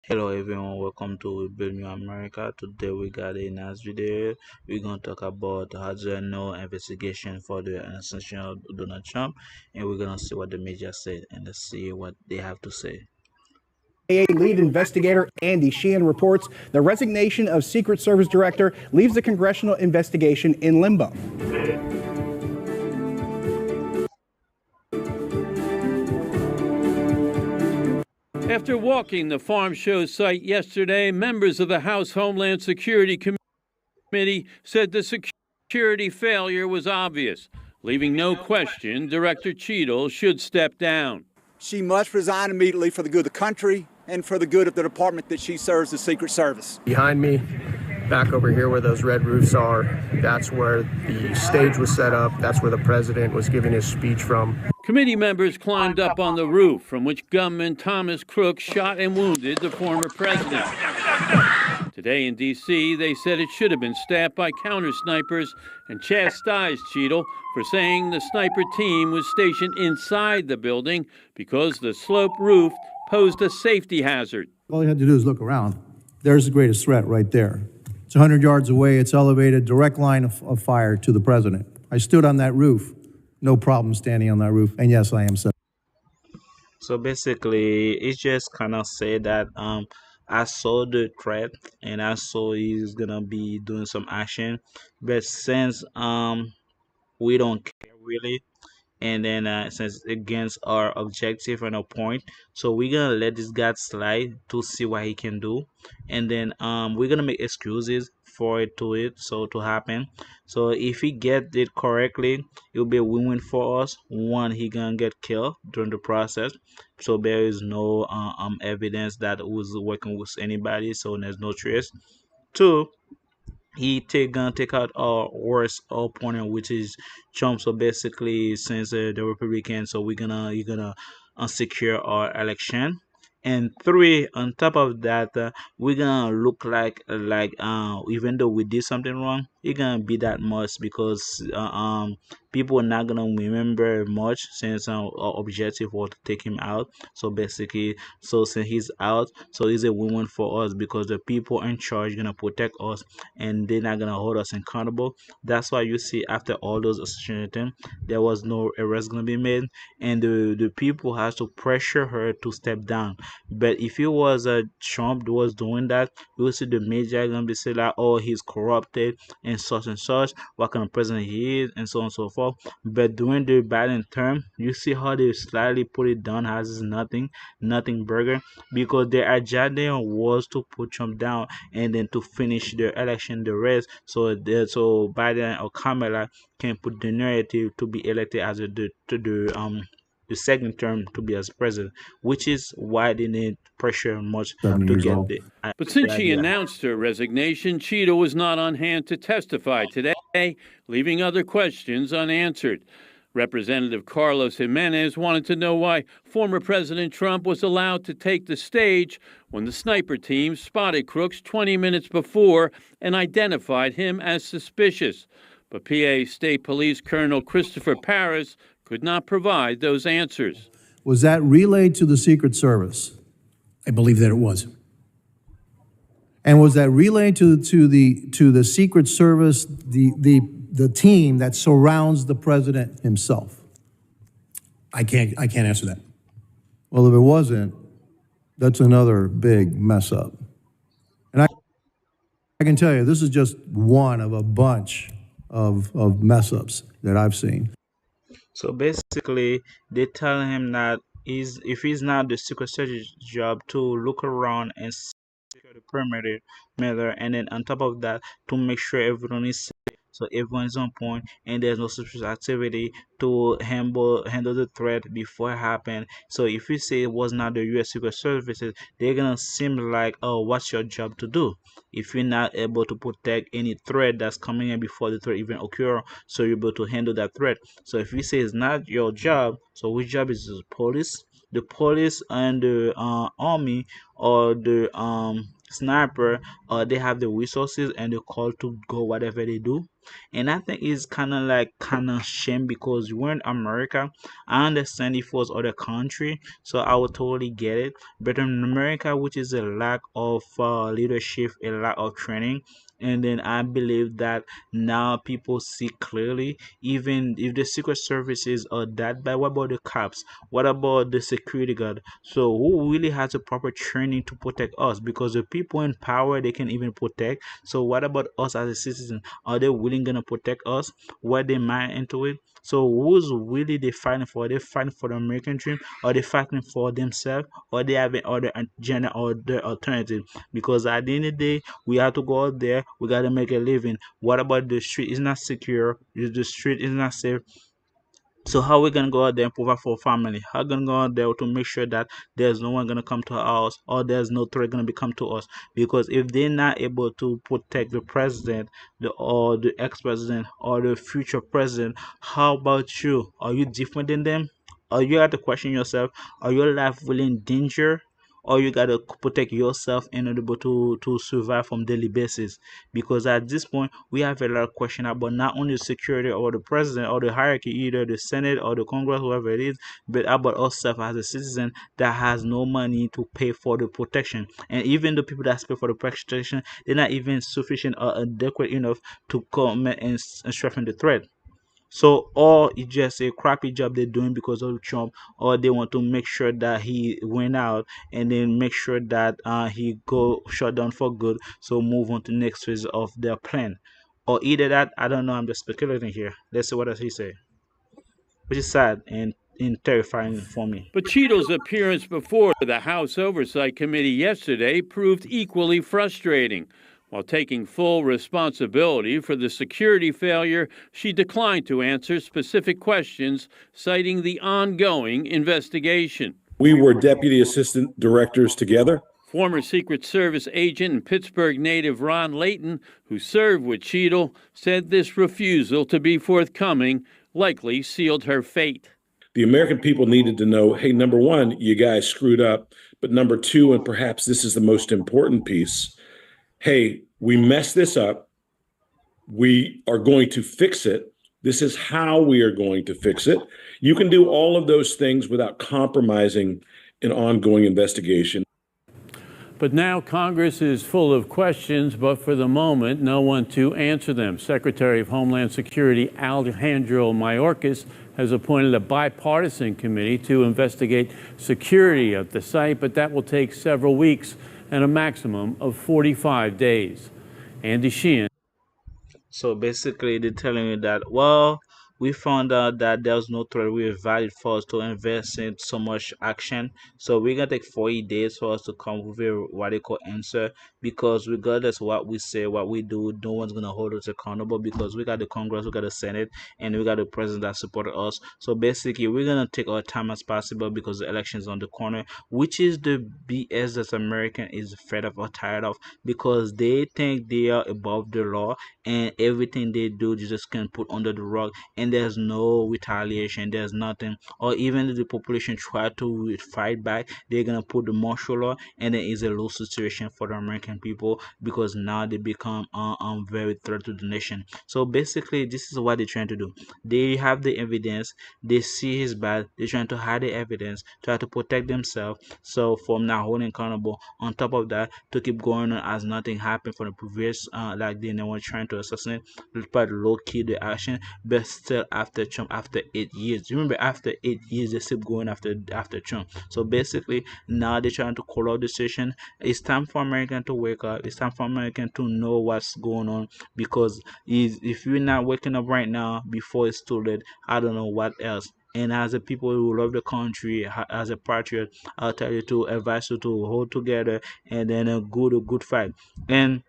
Hello everyone, welcome to Build New America. Today we got a nice video. We're gonna talk about how to know investigation for the assassination of Donald Trump, and we're gonna see what the media said and let's see what they have to say. Lead investigator Andy Sheehan reports the resignation of Secret Service Director leaves the congressional investigation in limbo. After walking the farm show site yesterday, members of the House Homeland Security Committee said the security failure was obvious, leaving no question Director Cheadle should step down. She must resign immediately for the good of the country and for the good of the department that she serves, the Secret Service. Behind me, back over here where those red roofs are, that's where the stage was set up. That's where the president was giving his speech from. Committee members climbed up on the roof from which gunman Thomas Crook shot and wounded the former president. Today in D.C., they said it should have been staffed by counter snipers and chastised Cheadle for saying the sniper team was stationed inside the building because the sloped roof posed a safety hazard. All you had to do is look around. There's the greatest threat right there. It's 100 yards away. It's elevated, direct line of fire to the president. I stood on that roof. No problem standing on that roof. And yes, I am. So basically, it just kind of say that I saw the threat and I saw he's gonna be doing some action, but since we don't care really, and then since against our objective and our point, so we're gonna let this guy slide to see what he can do, and then we're gonna make excuses for it so to happen. So if he get it correctly, it'll be a win-win for us. One, he gonna get killed during the process, so there is no evidence that was working with anybody, so there's no trace. Two, gonna take out our worst opponent, which is Trump. So basically, since the Republican, so you're gonna unsecure our election. And three, on top of that, we're gonna look like even though we did something wrong, it's gonna be that much because people are not gonna remember much since our objective was to take him out. So basically, so since he's out, so it's a win-win for us because the people in charge gonna protect us and they're not gonna hold us accountable. That's why you see after all those assassinations, there was no arrest gonna be made, and the people has to pressure her to step down. But if it was Trump was doing that, you will see the media gonna be saying like, oh, he's corrupted and such, what kind of president he is, and so on and so forth. But during the Biden term, you see how they slightly put it down as nothing burger, because their agenda was to put Trump down and then to finish the election the rest, so Biden or Kamala can put the narrative to be elected as the second term to be as president, which is why they need pressure much to get But since the she idea. announced her resignation, Cheadle was not on hand to testify today, leaving other questions unanswered. Representative Carlos Jimenez wanted to know why former President Trump was allowed to take the stage when the sniper team spotted Crooks 20 minutes before and identified him as suspicious. But PA State Police Colonel Christopher Paris could not provide those answers. Was that relayed to the Secret Service? I believe that it was. And was that relayed to the Secret Service, the team that surrounds the president himself? I can't answer that. Well, if it wasn't, that's another big mess up. And I can tell you, this is just one of a bunch of mess ups that I've seen. So basically, they tell him that if he's not the Secret Service job to look around and secure the perimeter, and then on top of that, to make sure everyone is safe, so everyone's on point and there's no suspicious activity to handle the threat before it happened. So if you say it was not the U.S. Secret Services, they're gonna seem like, oh, what's your job to do? If you're not able to protect any threat that's coming in before the threat even occur, so you're able to handle that threat. So if you say it's not your job, so which job is the police? The police and the army or the sniper, they have the resources and the call to go whatever they do. And I think it's kind of shame because we're in America. I understand if it was other country, so I would totally get it. But in America, which is a lack of leadership, a lack of training, and then I believe that now people see clearly, even if the secret services are that bad, what about the cops? What about the security guard? So who really has a proper training to protect us? Because the people in power they can even protect. So what about us as a citizen? Are they willing gonna protect us? What they mind into it? So who's really they fighting for? Are they fighting for the American dream? Are they fighting for themselves? Or they have other agenda or the alternative? Because at the end of the day, we have to go out there. We got to make a living. What about the street? Is not secure. The street is not safe. So how we gonna go out there and provide for family? How gonna go out there to make sure that there's no one gonna come to our house or there's no threat gonna be come to us? Because if they're not able to protect the president, the ex-president or the future president, how about you? Are you different than them? Are you have to question yourself? Are your life really in danger? Or you gotta protect yourself in order to survive from daily basis, because at this point we have a lot of question about not only the security or the president or the hierarchy, either the senate or the congress, whoever it is, but about ourselves as a citizen that has no money to pay for the protection. And even the people that pay for the protection, they're not even sufficient or adequate enough to come and strengthen the threat. So, or it's just a crappy job they're doing because of Trump, or they want to make sure that he went out and then make sure that he go shut down for good. So move on to next phase of their plan, or either that. I don't know. I'm just speculating here. Let's see what does he say, which is sad and terrifying for me. But Cheadle's appearance before the House Oversight Committee yesterday proved equally frustrating. While taking full responsibility for the security failure, she declined to answer specific questions, citing the ongoing investigation. We were deputy assistant directors together. Former Secret Service agent and Pittsburgh native Ron Layton, who served with Cheadle, said this refusal to be forthcoming likely sealed her fate. The American people needed to know, hey, number one, you guys screwed up. But number two, and perhaps this is the most important piece, hey, we messed this up. We are going to fix it. This is how we are going to fix it. You can do all of those things without compromising an ongoing investigation. But now Congress is full of questions, but for the moment, no one to answer them. Secretary of Homeland Security Alejandro Mayorkas has appointed a bipartisan committee to investigate security at the site, but that will take several weeks and a maximum of 45 days. Andy Sheehan. So basically, they're telling me that, well, we found out that there's no threat really valid for us to invest in so much action. So we're gonna take 40 days for us to come with a radical answer, because regardless of what we say, what we do, no one's gonna hold us accountable, because we got the Congress, we got the Senate, and we got the president that supported us. So basically, we're gonna take our time as possible because the election is on the corner, which is the BS that American is fed up or tired of, because they think they are above the law and everything they do they just can put under the rug, and there's no retaliation, there's nothing. Or even if the population try to fight back, they're gonna put the martial law, and then it's a lose situation for the American people, because now they become very threat to the nation. So basically, this is what they're trying to do. They have the evidence, they see his bad, they're trying to hide the evidence, try to protect themselves, so from now holding accountable. On top of that, to keep going on as nothing happened for the previous like they were trying to assassinate, but low key the action. But still, after Trump, after 8 years, remember, after 8 years they still going after Trump. So basically, now they're trying to call out the situation. It's time for American to wake up. It's time for American to know what's going on, because if you're not waking up right now before it's too late, I don't know what else. And as a people who love the country, as a patriot, I'll tell you to advise you to hold together, and then a good fight. And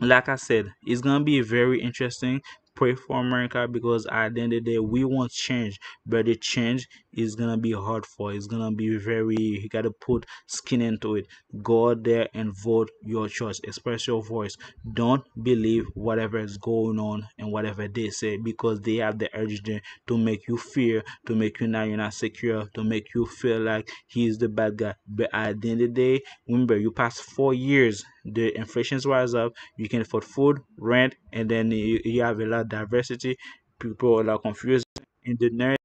like I said, it's gonna be very interesting. Pray for America, because at the end of the day, we want change, but the change is gonna be hard for. It's gonna be very. You gotta put skin into it. Go out there and vote your choice. Express your voice. Don't believe whatever is going on and whatever they say, because they have the urge to make you fear, to make you now you're not secure, to make you feel like he's the bad guy. But at the end of the day, remember, you passed 4 years the inflation's rise up, you can afford food, rent, and then you have a lot of diversity. People are confused, and the narrative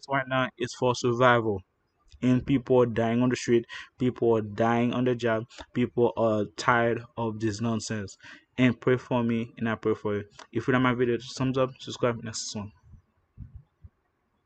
right now is for survival. And people are dying on the street, people are dying on the job, people are tired of this nonsense. And pray for me, and I pray for you. If you like my video, thumbs up, subscribe, next one.